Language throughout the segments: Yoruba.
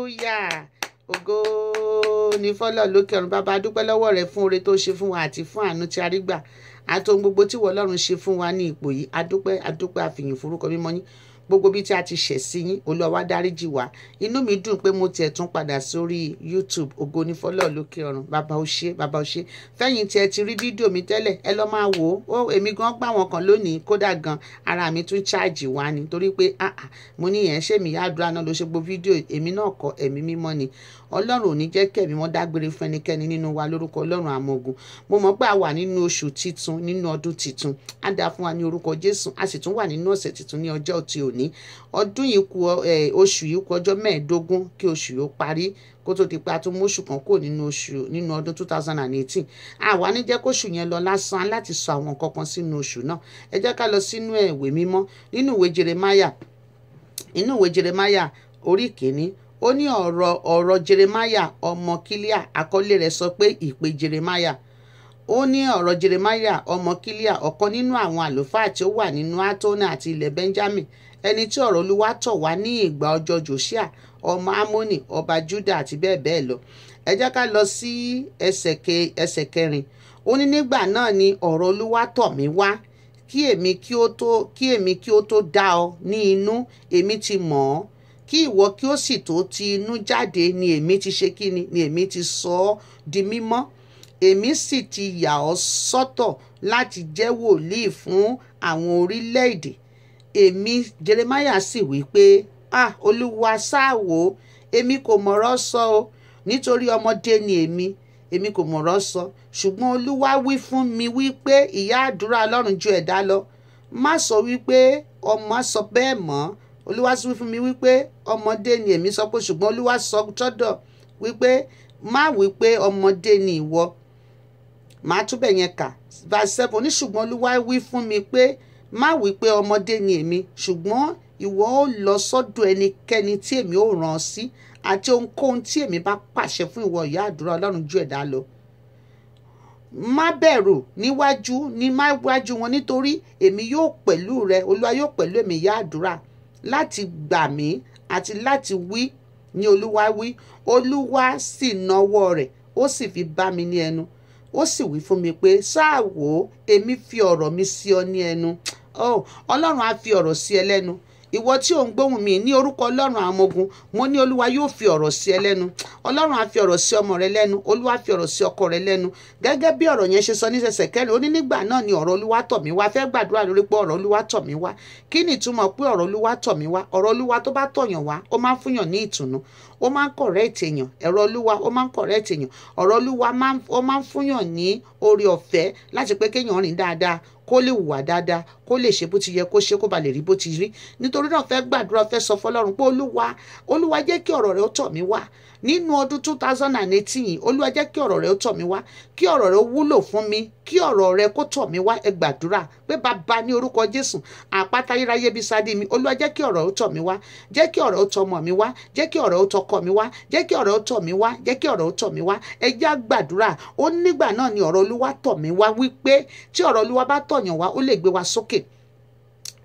hallelujah ògo ní fọ́lọ́run lókè ọ̀run. Bàbá a dúpẹ́ lọ́wọ́ rẹ fún oore tó ṣe fún wa àti fún àánú tí a rí gbà àti ohun gbogbo tí ìwọ Ọlọ́run ṣe fún wa ní ipò yìí. A dúpẹ́ àfìyìn forúkọ mímọ́ yín. Gbogbo bí tí a ti ṣẹ̀ sí yín Olúwa wá dáríjì wá. Inú mi dùn pé mo tiẹ̀ tún padà sórí YouTube. Ògo ní fọ́lọ́run lókè ọ̀run. Bàbá o ṣé, bàbá o ṣé. Fẹ́yìn tí ẹ ti rí fídíò mi tẹ́lẹ̀ ẹ lọ máa wò ó. Èmi gan gbà wọn kan lónìí kódà gan ara mi tún cháàjì wá ni torí pé mo ní yẹn ṣé mi Ìyá Àdúrà náà ló ṣe gbogbo fídíò èmi náà kọ́ ẹ̀mí mímọ́ ni. Ọlọ́run ò ní jẹ́ kẹ́mi mọ́ dágbére fún ẹnikẹ́ni nínú wa lórúkọ Ọlọ́run àwọn ogun. Mo mọ̀ pé a wà nínú oṣù titun nínú ọdún titun. Á dáa fún wa ní orúkọ Jésù. A sì tún wà nínú ọ̀sẹ̀ titun ní ọjọ́ tí òní. Ọdún yìí kù oṣù yìí kù ọjọ́ 15 kí oṣù yóò parí kó tó di pé a tún mú oṣù kan kúrò nínú ọdún 2018. Àwa ní jẹ́ kóṣù yẹn lọ lásán láti sọ àwọn nǹkan kan sínú oṣù náà. Ẹ jẹ́ ká lọ sínú ìwé mímọ́ nínú ìwé Jeremáyà orí kìíní. Ó ní ọ̀rọ̀ Jeremáyà ọmọ Kílíà, àkọlé rẹ̀ sọ pé ìpè Jeremáyà. Ó ní ọ̀rọ̀ Jeremáyà ọmọ Kílíà, ọ̀kan nínú àwọn àlùfáà tí ó wà nínú Átónà àti ilẹ̀ Benjamin, ẹni tí ọ̀rọ̀ Olúwa tọ̀ wá ní ìgbà ọjọ́ Jòṣíà ọmọ Ámónì ọba Júdà àti bẹ́ẹ̀ bẹ́ẹ̀ lọ. Ẹ jẹ́ ká lọ sí ẹsẹ̀ kẹrin. Ó ní nígbà náà ni ọ̀rọ̀ Olúwa tọ̀ mí wá kí èmi kí ó tó dá ọ ní inú èmi ti mọ̀ ọ́, kí ìwọ kí ó sì tó ti inú jáde ni èmi ti ṣe kíni ni èmi ti sọ ọ́ di mímọ́. Èmi sì ti yà ọ́ sọ́tọ̀ láti jẹ́ wòlíì fún àwọn orílẹ̀-èdè. Èmi Jeremáyà sì wí pé Olúwa sáà wò, èmi kò mọ̀rọ̀ sọ o, nítorí ọmọdé ni èmi kò mọ̀rọ̀ sọ. Ṣùgbọ́n Olúwa wí fún mi wípé Ìyá Àdúrà Olorunjuedalo má sọ wípé ọmọ sọ bẹ́ẹ̀ mọ́. Olúwa sì wí fún mi wípé ọmọdé ni èmi sọ pé, ṣùgbọ́n Olúwa sọ tọ́dọ̀ wípé má wípé ọmọdé ni ìwọ. Màá túbẹ̀ yẹn kà verse 7 ní ṣùgbọ́n Olúwa wí fún mi pé má wípé ọmọdé ni èmi, ṣùgbọ́n ìwọ ó lọ sọ́dọ̀ ẹnikẹ́ni tí èmi ó rán ọ sí àti ohunkóhun tí èmi bá pàṣẹ fún ìwọ Ìyá Àdúrà Olorunjuedalo. Má bẹ̀rù níwájú wọn, nítorí èmi yóò pẹ̀lú rẹ. Olúwa yóò pẹ̀lú èmi Ìyá Àdúrà láti gbà mí àti láti wí ní Olúwa wí. Olúwa sì nawọ́ rẹ̀ ó sì fi bá mi ní ẹnu. Ó sì wí fún mi pé sáà wò, èmi fi ọ̀rọ̀ mi sí ọ ní ẹnu. Ọlọ́run á fi ọ̀rọ̀ sí ẹ lẹ́nu. Ìwọ tí ò ń gbóhùn mi ní orúkọ Ọlọ́run àwọn ọmọ ogun, mo ní Olúwa yóò fi ọ̀rọ̀ sí ẹ lẹ́nu. Ọlọ́run á fi ọ̀rọ̀ sí ọmọ rẹ lẹ́nu. Olúwa fi ọ̀rọ̀ sí ọkọ rẹ lẹ́nu. Gẹ́gẹ́ bí ọ̀rọ̀ yẹn ṣe sọ ní ẹsẹ̀ kẹrin, ó ní nígbà náà ni ọ̀rọ̀ Olúwa tọ̀ mí wá. Fẹ́ gbàdúrà lórí pé ọ̀rọ̀ Olúwa tọ̀ mí wá. Kí ni ìtumọ̀ pé ọ̀rọ̀ Olúwa tọ̀ mí wá? Ọ̀rọ̀ Olúwa tó bá tọ̀yàn wá, ó máa ń fúnyàn ní ìtùnú. Ó máa ń correct èèyàn. Ọ̀rọ̀ Olúwa ó máa ń correct èèyàn. Ọ̀rọ̀ Olúwa ó máa ń fúnyàn ní oore ọ̀fẹ́ láti pé kéèyàn rìn dáadáa, kó lè hùwà dáadáa, kó lè ṣe bó ti yẹ kó ṣe, kó ba lè rí bó ti rí. Nítorí náà fẹ́ gbàdúrà, fẹ́ sọ fọlọ́run pé Olúwa jẹ́ kí ọ̀rọ̀ rẹ ó tọ̀ mí wá nínú ọdún 2018. Olúwa jẹ́ kí ọ̀rọ̀ rẹ ó tọ̀ mí wá, kí ọ̀rọ̀ rẹ ó wúlò fún mi, kí ọ̀rọ̀ rẹ kó tọ̀ mí wá. Ẹ gbàdúrà pé bàbá ní orúkọ Jésù àpáta ayérayé bí sáde mi, Olúwa jẹ́ kí ọ̀rọ̀ ó tọ̀ mí wá, jẹ́ kí ọ̀rọ̀ ó tọ̀ ọmọ mi wá, jẹ́ kí ọ̀rọ̀ ó tọ̀ ọkọ mi wá, jẹ́ kí ọ̀rọ̀ ó tọ̀ mí wá, jẹ́ kí ọ̀rọ̀ ó tọ̀ mí wá. Ẹ já gbàdúrà. Ó nígbà náà ni ọ̀rọ̀ Olúwa tọ̀ mí wá, wípé tí ọ̀rọ̀ Olúwa bá tọ̀yàn wá ó lè gbé wa sókè.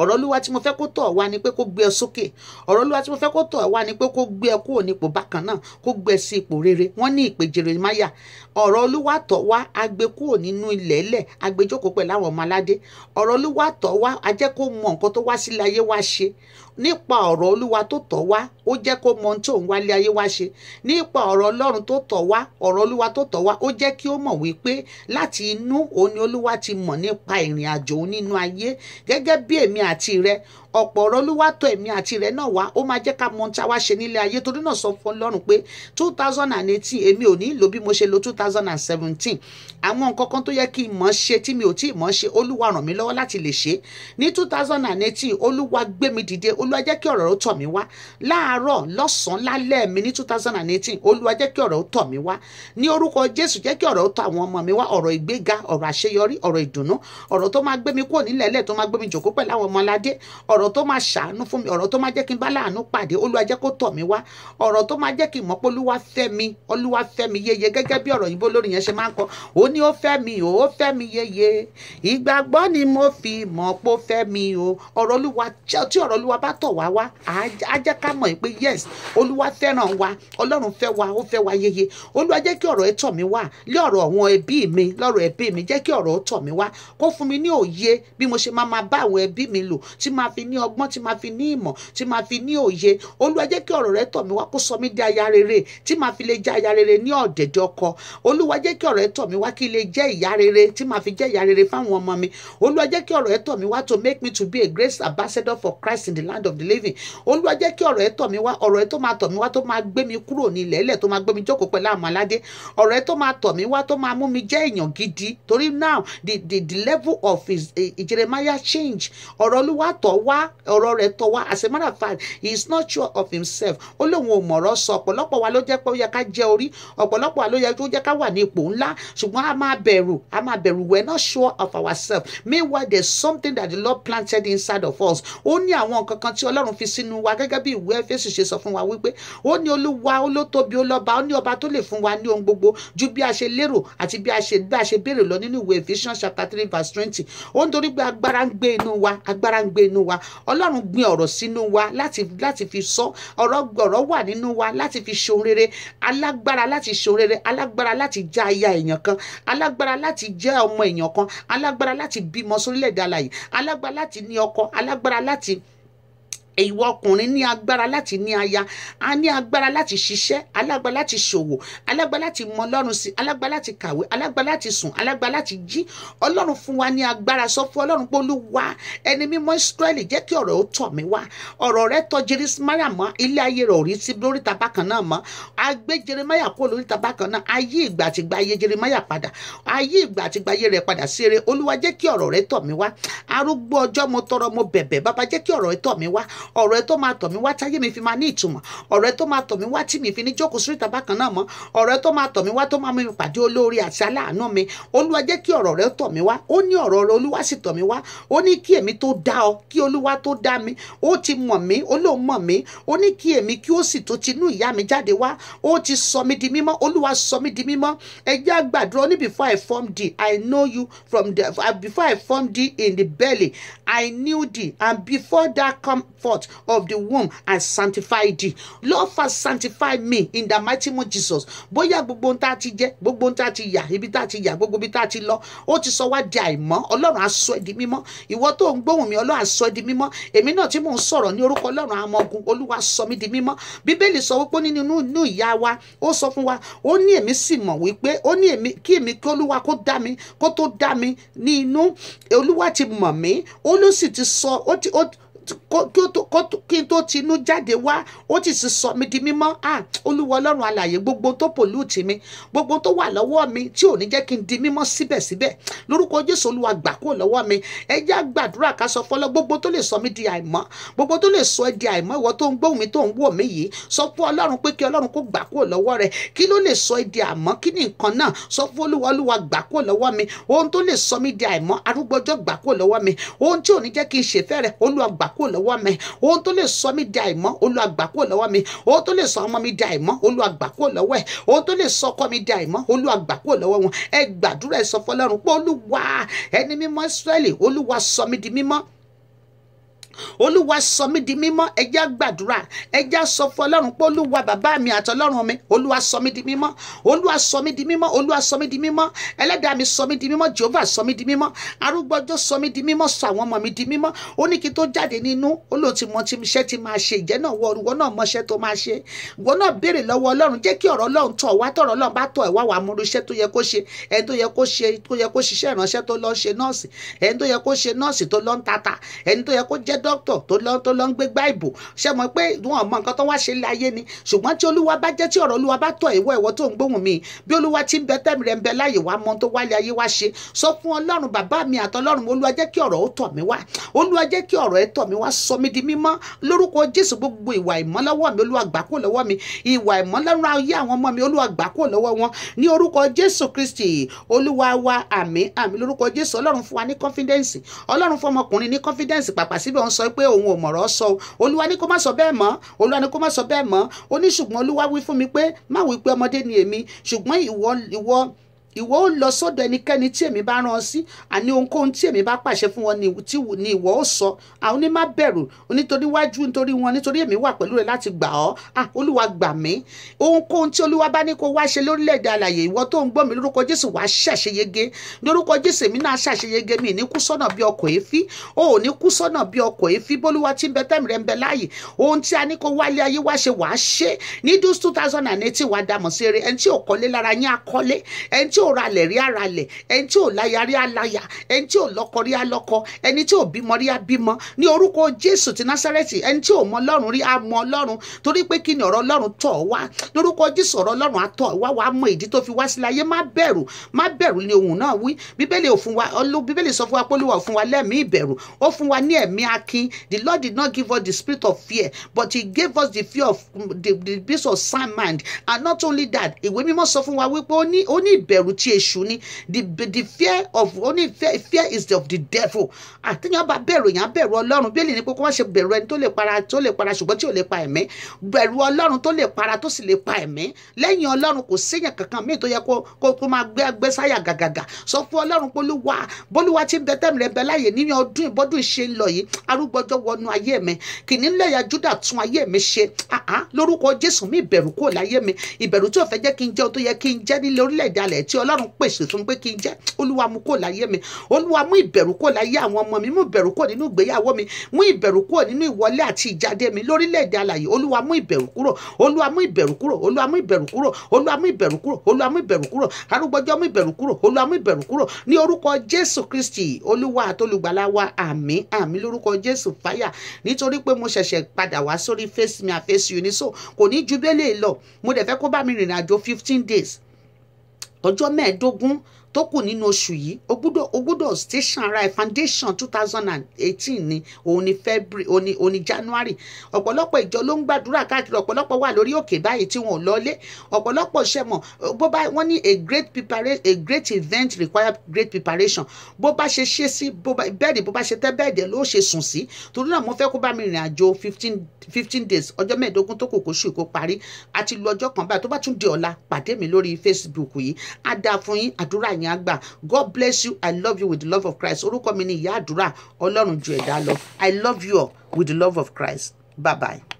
Ọ̀rọ̀ Olúwa tí mo fẹ́ kó tọ̀ wá ni pé kó gbé ẹ sókè. Ọ̀rọ̀ Olúwa tí mo fẹ́ kó tọ̀ wá ni pé kó gbé ẹ kúrò nípò bákan náà, kó gbé ẹ sí ipò rere. Wọ́n ní ìpè Jeremáyà. Ọ̀rọ̀ Olúwa tọ̀ wá, a gbé kúrò nínú ilẹ̀ẹ́lẹ̀, a gbé jókòó pẹ̀lú àwọn ọmọ aládé. Ọ̀rọ̀ Olúwa tọ̀ wá, a jẹ́ kó mọ nǹkan tó wá sílé ayé wá ṣe. Nípa ọ̀rọ̀ Olúwa tó tọ̀ wá, ó jẹ́ kó mọ ohun tí òun wálé ayé wá ṣe. Nípa ọ̀rọ̀ Ọlọ́run tó tọ̀ wá, ọ̀rọ̀ Olúwa tó tọ̀ wá, ó jẹ́ kí ó mọ̀ wípé láti inú òun ni Olúwa ti mọ̀ nípa ìrìn àjò òun nínú ayé. Gẹ́gẹ́ bí èmi àti rẹ, ọ̀pọ̀ ọ̀rọ̀ Olúwa tọ̀ èmi àti rẹ náà wá, ó máa jẹ́ ká mọ ohun tí a wá ṣe nílé ayé. Torí náà sọ fún Ọlọ́run pé 2018 èmi ò ní lò bí mo ṣe lo 2017. Àwọn nǹkan kan tó yẹ kí n mọ̀ ṣe tí mi ò tí ì mọ̀ ṣe, Olúwa ràn mí lọ́wọ́ láti lè ṣe. Ní 2018 Olúwa gbé mi dìde. Olúwa jẹ́ kí ọ̀rọ̀ ó tọ̀ mí wá láàárọ̀, lọ́sàn-án, lálẹ́ mi ní 2018. Olúwa jẹ́ kí ọ̀rọ̀ ó tọ̀ mí wá ní orúkọ Jésù. Jẹ́ kí ọ̀rọ̀ ó tọ̀ àwọn ọmọ mi wá, ọ̀rọ̀ ìgbéga, ọ̀rọ̀ àṣeyọrí, ọ̀rọ̀ ìdùnnú, ọ̀rọ̀ tó máa gbé mi kúrò nílẹ̀ẹ́lẹ̀, tó máa gbé mi jòkó pẹ̀lú àwọn ọmọ aládé, ọ̀rọ̀ tó máa ṣàánú fún mi, ọ̀rọ̀ tó máa jẹ́ kí n bá láàánú pàdé. Olúwa jẹ́ kó tọ̀ mí wá. Ọ̀rọ̀ tó máa jẹ́ kí n mọ̀ pé Olúwa fẹ́ mi yéye, gẹ́gẹ́ bí ọ̀rọ̀ yìnbó lórí yẹn ṣe máa ń kọ. Ó ní ó fẹ́ mi, ó fẹ́ mi yéye, ìgbàgbọ́ ni mo fi mọ̀ pé ó fẹ́ mi o. Ọ̀rọ̀ Olúwa tí ọ̀rọ̀ Olúwa bá tọ̀ wá wá á jẹ́ ká mọ̀ pé yes olúwa fẹ́ràn wa, ọlọ́run fẹ́ wa, ó fẹ́ wa yeye. olúwa jẹ́ kí ọ̀rọ̀ ẹ tọ̀ mí wá lé ọ̀rọ̀ àwọn ẹbí mi, lọ́rọ̀ ẹbí mi, jẹ́ kí ọ̀rọ̀ ó tọ̀ mí wá, kó fún mi ní òye bí mo ṣe máa bá àwọn ẹbí mi lò, tí máa fi ní ọgbọ́n, tí máa fi ní ìmọ̀, tí máa fi ní òye. olúwa jẹ́ kí ọ̀rọ̀ rẹ tọ̀ mí wá, kó sọ mí di aya rere, tí máa fi lè jẹ́ aya rere ní ọ̀dẹ̀dẹ̀ ọkọ. olúwa jẹ́ kí ọ̀rọ̀ rẹ tọ̀ mí wá kí lè jẹ́ ìyá rere, tí máa fi jẹ́ ìyá rere fáwọn ọmọ mi. olúwa jẹ́ kí ọ̀rọ̀ rẹ tọ̀ mí wá to make me to be a great ambassador for Christ in the land of the living. olúwa jẹ́ kí ọ̀rọ̀ rẹ tọ̀ mí wá, ọ̀rọ̀ rẹ tó máa tọ̀ mí wá, tó máa gbé mi kúrò ní ilẹ̀, tó máa gbé mi jókòó pẹ̀lú àwọn aládé. ọ̀rọ̀ rẹ tó máa tọ̀ mí wá, tó máa mú mi jẹ́ èèyàn gidi. torí now the level of his Jeremiah change. ọ̀rọ̀ olúwa tọ̀ wá, ọ̀rọ̀ rẹ̀ tọ̀ wá. As a matter of fact, he is not sure of himself. ó lóun ò mọ̀rọ̀ sọ. ọ̀pọ̀lọpọ̀ wa ló jẹ́ pé ó yẹ ká jẹ́ orí, ọ̀pọ̀lọpọ̀ wa ló yẹ kó jẹ́ ká wà ní ipò ńlá, ṣùgbọ́n a máa bẹ̀rù. We're not sure of ourselves. Meanwhile, there's something that the Lord planted inside of us. ó ní àwọn nǹkan kan tí ọlọ́run fi sínú wa, gẹ́gẹ́ bí ìwé Éfésù ṣe sọ fún wa wípé ó ní olúwa, ó ló tóbi, ó lọ́ba, ó ní ọba tó lè fún wa ní ohun gbogbo ju bí a ṣe lérò àti bí a ṣe béèrè lọ nínú ìwé Ephesians chapter 3 verse 20. ó ń torí pé agbára ń gbé inú wa, agbára ń gbé inú wa. ọlọ́run gbin ọ̀rọ̀ sínú wa láti fi sọ. ọ̀rọ̀ wà nínú wa láti fi ṣe ohun rere. alágbára láti ṣe ohun rere, alágbára láti jẹ́ aya èèyàn kan, alágbára láti jẹ́ ọmọ èèyàn kan, alágbára láti bímọ sórílẹ̀-èdè alààyè, alágbára láti ní ọkọ, alágbára láti ìwọ ọkùnrin ní agbára láti ní aya, a ní agbára láti ṣiṣẹ́, alágbára láti ṣòwò, alágbára láti mọ Ọlọ́run sí, alágbára láti kàwé, alágbára láti sùn, alágbára láti jí. ọlọ́run fún wa ní agbára. sọ fún ọlọ́run pé olúwa, ẹni mímọ́ Ísírẹ́lì, jẹ́ kí ọ̀rọ̀ ó tọ̀ mí wá. ọ̀rọ̀ rẹ tọ̀ Jeremáyà mọ́, ilé ayé rẹ̀ ò rí sí lórí tabákan náà mọ́. a gbé Jeremáyà kó lórí tabákan náà, ayé ìgbà àtìgbà ayé Jeremáyà padà, ayé ìgbà àtìgbà ayé rẹ̀ padà sí eré. olúwa jẹ́ kí ọ̀rọ̀ rẹ tọ̀ mí wá. arúgbó ọjọ́ mo tọrọ, mo bẹ̀bẹ̀, bàbá jẹ́ kí ọ̀rọ̀ rẹ tọ̀ mí wá. ọ̀rọ̀ ẹ tó máa tọ̀ mí wá táyé mi fi máa ní ìtumọ̀. ọ̀rọ̀ ẹ tó máa tọ̀ mí wá tí mi fi ní jókòó sórí ìtàbákan náà mọ́. ọ̀rọ̀ ẹ tó máa tọ̀ mí wá tó máa mú mi pàdé olóore àti aláàánú mi. olúwa jẹ́ kí ọ̀rọ̀ rẹ tọ̀ mí wá. ó ní ọ̀rọ̀ rẹ olúwa sì tọ̀ mí wá. ó ní kí èmi tó dá ọ, kí olúwa tó dá mi, ó ti mọ̀ mí, ó lóun mọ̀ mí. ó ní kí èmi kí ó sì tó tinú ìyá mi jáde wá. ó ti sọ mí di mímọ́, olúwa sọ mí di mímọ́. ẹ jẹ́ á gbàdúrà. ó ní before I formed thee, I know you from the before I formed thee in the belly, I knew thee, and before thou come forth of the womb, I sanctified thee. Lord, first sanctify me in the mighty name of Jesus. bóyá gbogbo ohun tá a ti jẹ, gbogbo ohun tá a ti yà, ibi tá a ti yà, gbogbo ibi tá a ti lọ, ó ti sọ wá di àìmọ́. ọlọ́run á sọ ẹ́ di mímọ́. ìwọ tó ń gbóhùn mi, ọlọ́run á sọ ẹ́ di mímọ́. èmi náà tí mò ń sọ̀rọ̀ ní orúkọ ọlọ́run àwọn ọmọ ogun, olúwa sọ mí di mímọ́. bíbélì sọ wípé nínú ìyá wa, ó sọ fún wa, ó ní èmi sì mọ̀ wípé, ó ní kí olúwa kó dá mi, kó tó dá mi ní inú, olúwa ti mọ̀ mí, ó ló sì ti sọ, kí n tó tinú jáde wá, ó ti sì sọ mí di mímọ́. olúwa ọlọ́run alààyè, gbogbo tó pollute mi, gbogbo tó wà lọ́wọ́ mi tí ò ní jẹ́ kí n di mímọ́ síbẹ̀síbẹ̀, lórúkọ Jésù olúwa gbà kúrò lọ́wọ́ mi. ẹ jẹ́ á gbàdúrà ká sọ fọlọ́, gbogbo tó lè sọ mí di àìmọ́, gbogbo tó lè sọ ẹ́ di àìmọ́, ìwọ tó ń gbóhùn mi, tó ń wò mí yìí, sọ fún ọlọ́run pé kí ọlọ́run kó gbà kúrò lọ́wọ́ rẹ. kí ló lè sọ ẹ́ di àìmọ́? kí ni nǹkan náà? sọ fún olúwa gbà kúrò lọ́wọ́ mi. ohun tó lè sọ mí di àìmọ́, arúgbọ́jọ́ gbà kúrò lọ́wọ́ mi. ohun tí ò ní jẹ́ kí n ṣèfẹ́ rẹ, olúwa gbà kúrò lọ́wọ́ mi. ohun tó lè sọ mí di àìmọ́, olúwa gbà kúrò lọ́wọ́ mi. ohun tó lè sọ ọmọ mi di àìmọ́, olúwa gbà kúrò lọ́wọ́ ẹ̀. ohun tó lè sọ ọkọ mi di àìmọ́, olúwa gbà kúrò lọ́wọ́ wọn. ẹ gbàdúrà, ẹ sọ fọlọ́run pé olúwa, ẹni mímọ́ Ísírẹ́lì, olúwa sọ mí di mímọ́. olúwa sọ mí di mímọ́. ẹ jẹ́ á gbàdúrà, ẹ jẹ́ á sọ fún ọlọ́run pé olúwa bàbá mi àtọlọ́run mi, olúwa sọ mí di mímọ́, olúwa sọ mí di mímọ́, olúwa sọ mí di mímọ́, ẹlẹ́dàá mi sọ mí di mímọ́, Jehovah sọ mí di mímọ́, arúgbọ́jọ́ sọ mí di mímọ́, sọ àwọn ọmọ mi di mímọ́. ó ní kí n tó jáde nínú, ó lóun ti mọ iṣẹ́ tí máa ṣe. ìjẹ́ náà wọ náà mọ iṣẹ́ tó máa ṣe. ìwọ náà béèrè lọ́wọ́ ọlọ́run, jẹ́ kí ọ̀rọ̀ ọlọ́run tọ̀ wá. tọ̀rọ̀ ọlọ́run bá tọ̀ ẹ̀ wá, wà á mú iṣẹ́ tó yẹ kó ṣe. ẹni tó yẹ kó ṣiṣẹ́ ìránṣẹ́ tó lọ ṣe nọ́ọ̀sì, ẹni tó yẹ kó ṣe nọ́ọ̀sì tó lọ ń tata, ẹni tó yẹ kó jẹ́ dókítọ̀ tó lọ ń gbégbá ìbò. ṣe mọ̀ pé wọn mọ nǹkan tó wá ṣe láyé ni, ṣùgbọ́n tí olúwa bá jẹ́, tí ọ̀rọ̀ olúwa bá tọ̀ ìwọ tó ń gbóhùn mi, bí olúwa ti ń bẹ tẹ́mi rẹ̀ ń bẹ láyè, wá mọ tó wálé ayé wá ṣe. sọ fún ọlọ́run bàbá mi àtọlọ́run, olúwa jẹ́ kí ọ̀rọ̀ ó tọ̀ mí wá, olúwa jẹ́ kí ọ̀rọ̀ ẹ tọ̀ mí wá, sọ mí di mímọ́ lórúkọ Jésù. gbogbo ìwà ìmọ́ lọ́wọ́ mi, olúwa gbà kúrò lọ́wọ́ mi. ìwà ìmọ́ lọ́rùn ayé àwọn ọmọ mi, olúwa gbà kúrò lọ́wọ́ wọn ní orúkọ Jésù Kristi olúwa wa. àmín àmín lórúkọ Jésù. ọlọ́run fún wa ní confidence, ọlọ́run fún ọmọkùnrin ní confidence, pàpà síbẹ̀ wọ́n sọ pé òun ò mọ̀rọ̀ sọ. olúwa ní kó má sọ bẹ́ẹ̀ mọ́, olúwa ní kó má sọ bẹ́ẹ̀ mọ́. ó ní ṣùgbọ́n olúwa wí fún mi pé má wí pé ọmọdé ni èmi, ṣùgbọ́n ìwọ ìwọ ó lọ sọ́dọ̀ ẹnikẹ́ni tí èmi bá rán ọ sí, àní ohunkóhun tí èmi bá pàṣẹ fún wọn ni ìwọ ó sọ. Àwọn ní má bẹ̀rù nítorí wájú nítorí wọn, nítorí èmi wà pẹ̀lú rẹ láti gbà ọ́. Olúwa gbà mí. Ohunkóhun tí Olúwa bá ní kó wá ṣe lórílẹ̀‐èdè alààyè, ìwọ tó ń gbọ́ mi lórúkọ Jésù wàá ṣàṣeyege. Lórúkọ Jésù èmi náà ṣàṣeyege. Mi ní kú sọ́nà bí ọkọ̀ èéfín. O ò ní kú sọ́nà bí ọkọ̀ èéfín. Bólúwa tí ń bẹ tẹ́mi rẹ̀ ń bẹ láàyè. Ohun tí a ní kó wálé ayé wá ṣe wàá ṣe. Ní 2018 wàá dàmọ̀ sí eré. Ẹni tí ò kọ́lé lára yín á kọ́lé. Ẹni tí ò ralẹ̀ rí aralẹ̀. Ẹni tí ò láya rí aláya. Ẹni tí ò lọ́kọ rí alọ́kọ. Ẹni tí ò bímọ rí abímọ. Ní orúkọ Jésù ti Násárẹ́tì, ẹni tí ò mọ Ọlọ́run rí á mọ Ọlọ́run. Torí pé kí ni ọ̀rọ̀ Ọlọ́run tọ̀ wá. Lórúkọ Jésù ọ̀rọ̀ Ọlọ́run á tọ̀ wá. Wàá mọ ìdí tó fi wá sílẹ̀ ayé. Má bẹ̀rù. Má bẹ̀rù ni ohun náà wí. Bíbélì sọ fún wa pé Olúwa ò fún wa lẹ́mìí ìbẹ̀rù. Ó fún wa ní ẹ̀mí akin. The Lord did not give us the spirit of fear, but he gave us the fear of the peace of sound mind. And not only that, ìwé mímọ́ sọ fún wa wípé ó ní ìbẹ̀rù tí èṣù ni. The fear of fear is of the devil. Àtẹ̀yàn bá bẹ̀rù yẹn bẹ̀rù Ọlọ́run. Bíbélì ní pé kó má ṣe bẹ̀rù ẹni tó lè para ṣùgbọ́n tí ò lè pa ẹ̀mí. Bẹ̀rù Ọlọ́run tó lè para tó sì lè pa ẹ̀mí. Lẹ́yìn Ọlọ́run kò séyàn kankan míì tó yẹ kó máa gbé sáyà gàgàgà. Sọ fún Ọlọ́run pé Bólúwa tí ń bẹ tẹ́mi rẹ̀ bẹ láàyè nínú ọdún ìbọ́dún ṣe ń lọ yìí. Arúgbọ́jọ́ wọnú ayé mi. Kìnìún lẹ́yà Júdà tún ayé mi ṣe. Lórúkọ Jésù mi ìbẹ̀rù kúrò láyé mi. Ìbẹ̀rù tí ò fẹ́ jẹ́ kí n jẹ́ ohun tó yẹ kí n jẹ́ nílé orílẹ̀-èdè alẹ̀ tí Ọlọ́run pèsè fún pé kí n jẹ́. Olúwa mú kúrò láyé mi. Olúwa mú ìbẹ̀rù kúrò láyé àwọn ọmọ mi. Mú ìbẹ̀rù kúrò nínú ìgbéyàwó mi. Mú ìbẹ̀rù kúrò nínú ìwọlé àti ìjáde mi lórílẹ̀-èdè alààyè. Olúwa mú ìbẹ̀rù kúrò. Olúwa mú ìbẹ̀rù kúrò. Olúwa mú ìbẹ̀rù kúrò. Olúwa mú ìbẹ̀rù kúrò. Olúwa mú ìbẹ̀rù kúrò. Arúgbọ́jọ́ mú ìbẹ̀rù kúrò. Olúwa mú ìbẹ̀rù kúrò. Ní orúkọ Jésù Kristi, Olúwa àtolùgbàlà wa, àmín àmín lórúkọ Jésù fáyà. Nítorí pé mo ṣẹ̀ṣẹ̀ padà wá sórí face me and face you ní so kò ní ju bẹ́lẹ̀ lọ. Mo dẹ̀ fẹ́ kó bá mi rìnrìn àjò 15 days. Ọjọ́ 15 tó kù nínú oṣù yìí o gbúdọ̀ station ara ẹ̀ foundation 2018 ni òun ni February òun ni January. Ọ̀pọ̀lọpọ̀ ìjọ ló ń gbàdúrà káàkiri. Ọ̀pọ̀lọpọ̀ wà lórí òkè báyìí tí wọn ò lọlé. Ọ̀pọ̀lọpọ̀ ṣẹ̀mọ̀ wọ́n ní a great event require great preparation. Bó bá ṣe ṣe sí bẹ́ẹ̀ni bó bá ṣe tẹ́ bẹ́ẹ̀dẹ̀ ló ṣe sùn sí. Torí náà mo fẹ́ kó bá mi rìnrìn àjò 15 days ọjọ́ 15 tó kù kóṣù kó parí. Àti lu ọjọ́ kan báyìí tó bá tún di ọ̀la pàdé mi lórí Facebook yìí. Á dáa fún yín. Àdúrà yín á gbà. God bless you. I love you with the love of Christ. Orúkọ mi ni Ìyá Àdúrà Olorunjuedalo. I love you all with the love of Christ. Bye bye.